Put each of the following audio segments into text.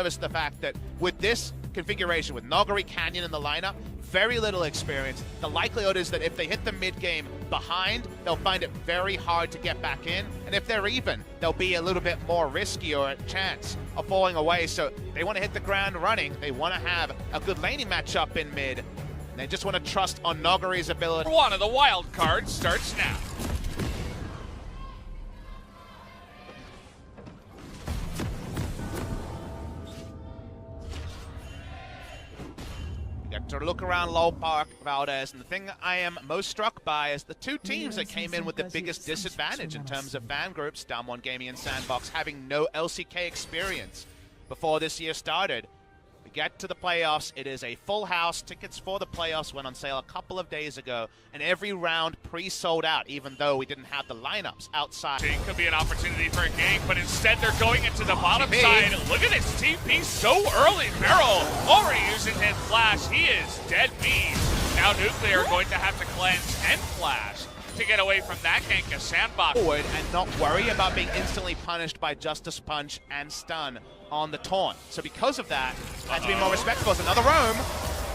service to the fact that with this configuration, with Nogari, Canyon in the lineup, very little experience. The likelihood is that if they hit the mid game behind, they'll find it very hard to get back in. And if they're even, they'll be a little bit more risky or a chance of falling away. So they want to hit the ground running. They want to have a good laning matchup in mid. And they just want to trust on Nogari's ability. One of the wild cards starts now. Get to look around Low Park, Valdez, and the thing I am most struck by is the two teams that came in with the biggest disadvantage in terms of fan groups, Damwon Gaming and SandBox, having no LCK experience before this year started. We get to the playoffs, it is a full house. Tickets for the playoffs went on sale a couple of days ago, and every round pre-sold out, even though we didn't have the lineups outside. It could be an opportunity for a gank, but instead they're going into the bottom side. Look at this TP so early. Beryl already using his flash. He is dead beat. Now Nuclear going to have to cleanse and flash to get away from that gank as SandBox. Forward and not worry about being instantly punished by Justice Punch and Stun on the taunt. So because of that, has to be more respectful. It's another roam.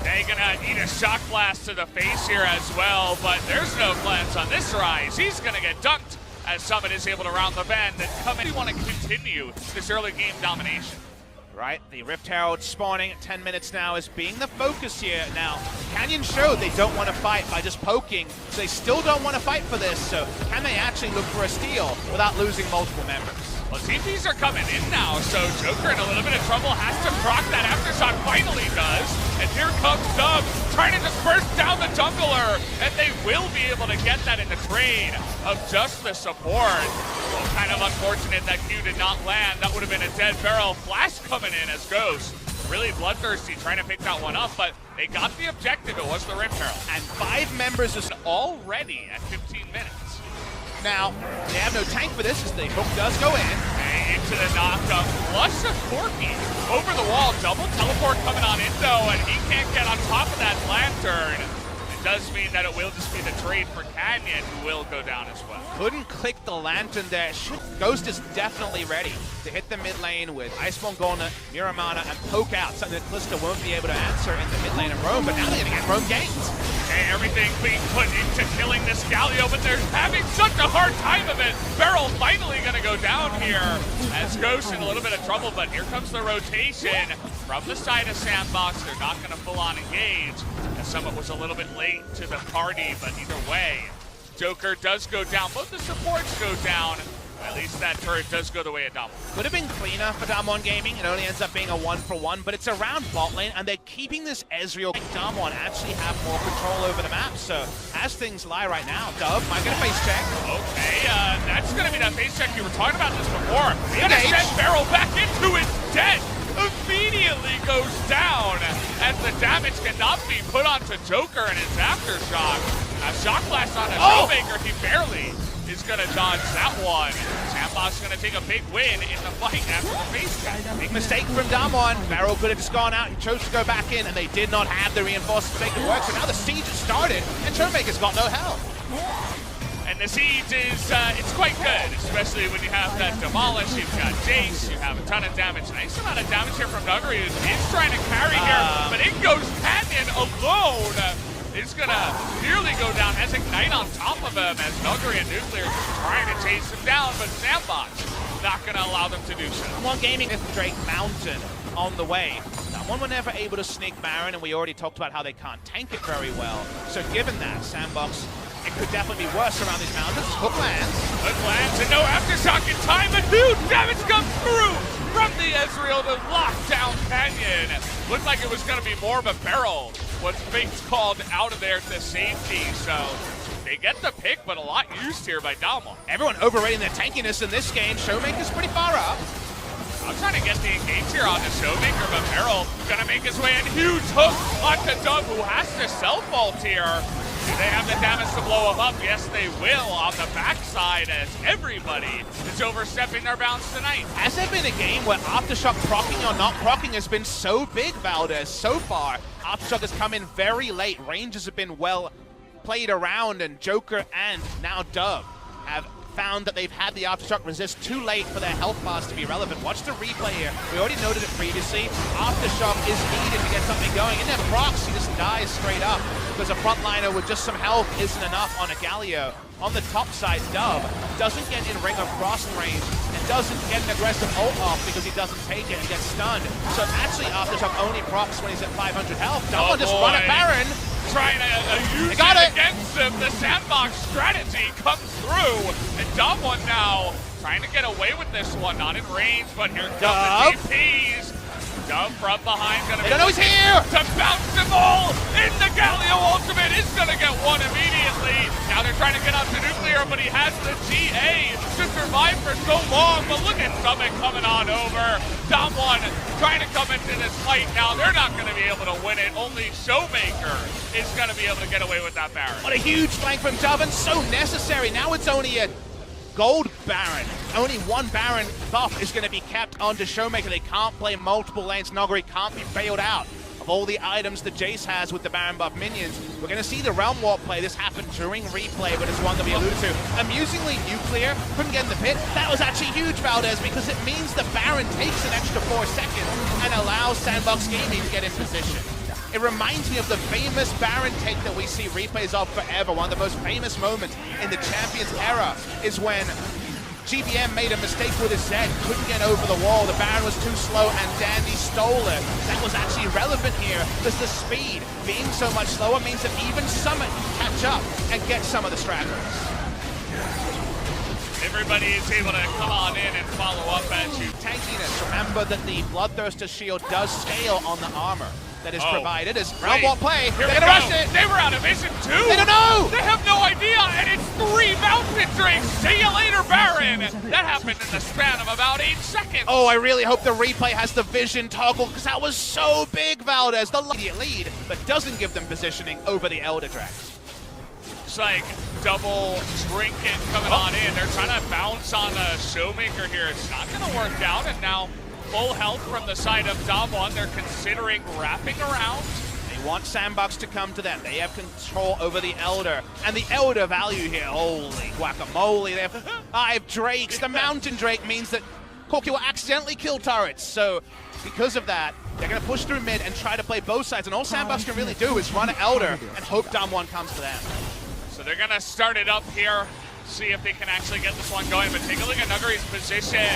They're gonna need a shock blast to the face here as well, but there's no cleanse on this Rise. He's gonna get dunked as Summit is able to round the bend and come in. We want to continue this early game domination. Right, the Rift Herald spawning at 10 minutes now is being the focus here. Now, Canyon showed they don't want to fight by just poking, so they still don't want to fight for this, so can they actually look for a steal without losing multiple members? Well, TPs are coming in now, so Joker in a little bit of trouble, has to proc that aftershock, finally does, and here comes Dub, trying to just burst down the jungler, and they will be able to get that in the trade of just the support. Well, kind of unfortunate that Q did not land. That would have been a dead barrel. Flash coming in as Ghost. Really bloodthirsty, trying to pick that one up, but they got the objective. It was the Rift Herald. And 5 members is already at 15 minutes. Now, they have no tank for this as the hook does go in. And into the knockup, plus a Corky. Over the wall, double teleport coming on Indo, and he can't get on top of that lantern. Does mean that it will just be the trade for Canyon, who will go down as well. Couldn't click the lantern there. Ghost is definitely ready to hit the mid lane with Iceborne Golna, Miramana, and poke out, something that Callisto won't be able to answer in the mid lane of Rome, but now they're going to get Rome ganked. Okay, everything being put into killing this Galio, but they're having such a hard time of it. Beryl finally going to go down here as Ghost in a little bit of trouble, but here comes the rotation from the side of SandBox. They're not going to full on engage. Summit was a little bit late to the party, but either way, Joker does go down. Both the supports go down. At least that turret does go the way of Damwon. Could have been cleaner for Damwon Gaming. It only ends up being a 1-for-1, but it's around bot lane, and they're keeping this Ezreal. Damwon actually have more control over the map, so as things lie right now, Dub might get a face check. Okay, that's going to be that face check. You were talking about this before. Going to send Beryl back into it, dead. Immediately goes down as the damage cannot be put onto Joker and his aftershock. A shock blast on a Showmaker, he barely is going to dodge that one. SandBox is going to take a big win in the fight after the face check. Big mistake from Damwon. Beryl could have just gone out. He chose to go back in, and they did not have the reinforcements to make it work. So now the siege has started, and Showmaker's got no help. And the siege is, it's quite good, especially when you have that Demolish, you've got Jace, you have a ton of damage. Nice amount of damage here from Nuggery, who is trying to carry here, but in goes Canyon alone. It's gonna nearly go down, has Ignite on top of him as Nuggery and Nuclear just trying to chase him down, but SandBox not gonna allow them to do so. Damwon Gaming with Drake Mountain on the way. Damwon were never able to sneak Baron, and we already talked about how they can't tank it very well. So given that, SandBox, it could definitely be worse around these mountains. Hook lands. Hook lands and no aftershock in time, but huge damage comes through from the Ezreal to lock down Canyon. Looked like it was going to be more of a barrel. What's Fate's called out of there to safety, so they get the pick, but a lot used here by Damwon. Everyone overrating their tankiness in this game. Showmaker's pretty far up. I'm trying to get the engage here on the Showmaker, but Beryl gonna make his way in. Huge hook onto Dub, who has to self-ult here. Do they have the damage to blow him up? Yes, they will on the backside as everybody is overstepping their bounds tonight. Has there been a game where Aftershock proccing or not proccing has been so big, Valdez? So far, Aftershock has come in very late. Ranges have been well played around, and Joker and now Dub have found that they've had the Aftershock resist too late for their health bars to be relevant. Watch the replay here. We already noted it previously. Aftershock is needed to get something going. In their procs, he just dies straight up because a frontliner with just some health isn't enough on a Galio. On the top side, Dub doesn't get in ring of frost range and doesn't get an aggressive ult off because he doesn't take it and gets stunned. So actually, Aftershock only procs when he's at 500 health. Damwon just run at Baron. Trying to use it against him. The SandBox strategy comes through, and Damwon now trying to get away with this one. Not in range, but here come the TPs. Dub from behind, gonna be know he's here! To bounce them all in the Galio ultimate is gonna get one immediately. Now they're trying to get out to Nuclear, but he has the GA to survive for so long. But look at Summit coming on over. Damwon trying to come into this fight now. They're not gonna be able to win it. Only Showmaker is gonna be able to get away with that Baron. What a huge flank from Dub, and so necessary. Now it's only a gold Baron. Only one Baron buff is going to be kept onto Showmaker. They can't play multiple lanes. Noguri can't be bailed out of all the items that Jace has with the Baron buff minions. We're going to see the Realm Warp play. This happened during replay, but it's one that we alluded to. Amusingly, Nuclear couldn't get in the pit. That was actually huge, Valdez, because it means the Baron takes an extra 4 seconds and allows SandBox Gaming to get in position. It reminds me of the famous Baron take that we see replays of forever. One of the most famous moments in the Champions era is when GBM made a mistake with his Zed, couldn't get over the wall. The Baron was too slow and Dandy stole it. That was actually relevant here because the speed being so much slower means that even Summit can catch up and get some of the stragglers. Everybody is able to come on in and follow up at you. Tankiness. Remember that the Bloodthirster shield does scale on the armor that is provided as Realm Warp play. They're gonna rush it. They were out of vision too. They don't know. They have no idea, and it's 3 mountain drinks. See you later, Baron. That happened in the span of about 8 seconds. Oh, I really hope the replay has the vision toggle because that was so big, Valdez. The immediate lead, but doesn't give them positioning over the Elder Drags. It's like double trinket coming on in. They're trying to bounce on the Showmaker here. It's not going to work out, and now full health from the side of Damwon. They're considering wrapping around. They want SandBox to come to them. They have control over the Elder. And the Elder value here, holy guacamole. They have 5 Drakes. The Mountain Drake means that Corki will accidentally kill turrets. So because of that, they're going to push through mid and try to play both sides. And all SandBox can really do is run Elder and hope Damwon comes to them. So they're going to start it up here. See if they can actually get this one going, but take a look at Nuguri's position.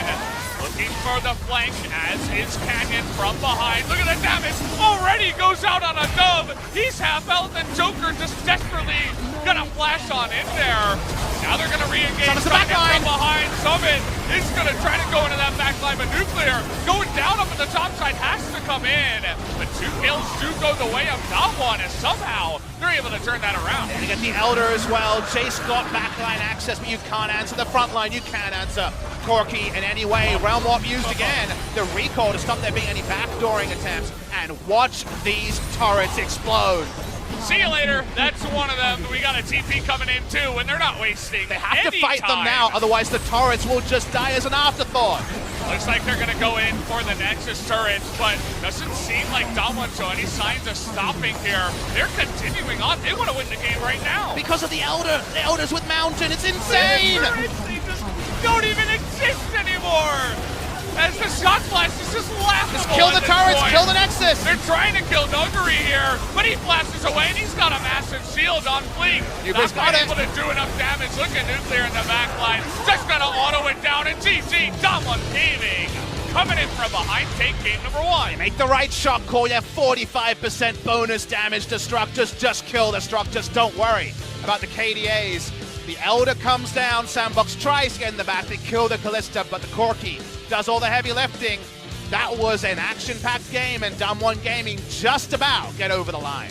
Looking for the flank, as is Canyon from behind. Look at the damage, already goes out on a Dub. He's half health, and Joker just desperately gonna flash on in there. Now they're gonna re-engage from behind. Summit is gonna try to go into that backline, but Nuclear going down up at the top side has to come in. But 2 kills do go the way of Damwon, and somehow they're able to turn that around. And you get the Elder as well. Jace got backline access, but you can't answer the front line. You can't answer Corki in any way. Realm Warp used again. The recall to stop there being any backdooring attempts. And watch these turrets explode. See you later. That's one of them. We got a TP coming in too, and they're not wasting. They have to fight them now, otherwise the turrets will just die as an afterthought. Looks like they're going to go in for the Nexus turrets, but doesn't seem like Damwon showing any signs of stopping here. They're continuing on. They want to win the game right now. Because of the Elder. The Elder's with Mountain. It's insane. They just don't even exist anymore. As the shot blast is just laughable. Just kill the turrets, kill the Nexus. They're trying to kill Nuguri here, but he flashes away and he's got a massive shield on fleek. Not able to do enough damage. Look at Nuclear in the back line. Just gonna auto it down, and GG Damwon Gaming coming in from behind, take game number 1. You make the right shot call. You have 45% bonus damage to structures. Just kill the structures. Don't worry about the KDAs. The Elder comes down. SandBox tries to get in the back. They kill the Callista, but the Corki does all the heavy lifting. That was an action-packed game, and Damwon Gaming just about get over the line.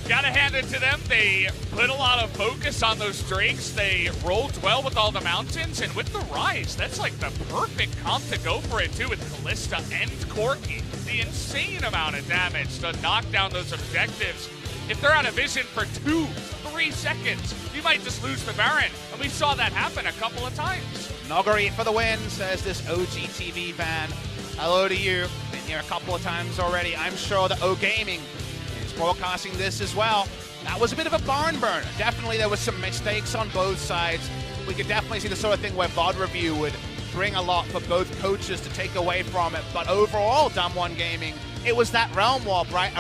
Gotta hand it to them. They put a lot of focus on those Drakes. They rolled well with all the mountains, and with the Rise, that's like the perfect comp to go for it too, with Callista and Corki. The insane amount of damage to knock down those objectives. If they're out of vision for 2-3 seconds, you might just lose the Baron, and we saw that happen a couple of times. Noguri for the win, says this OGTV fan. Hello to you. Been here a couple of times already. I'm sure that O Gaming is broadcasting this as well. That was a bit of a barn burner. Definitely there was some mistakes on both sides. we could definitely see the sort of thing where VOD review would bring a lot for both coaches to take away from it. But overall, Damwon Gaming, it was that realm warp, right?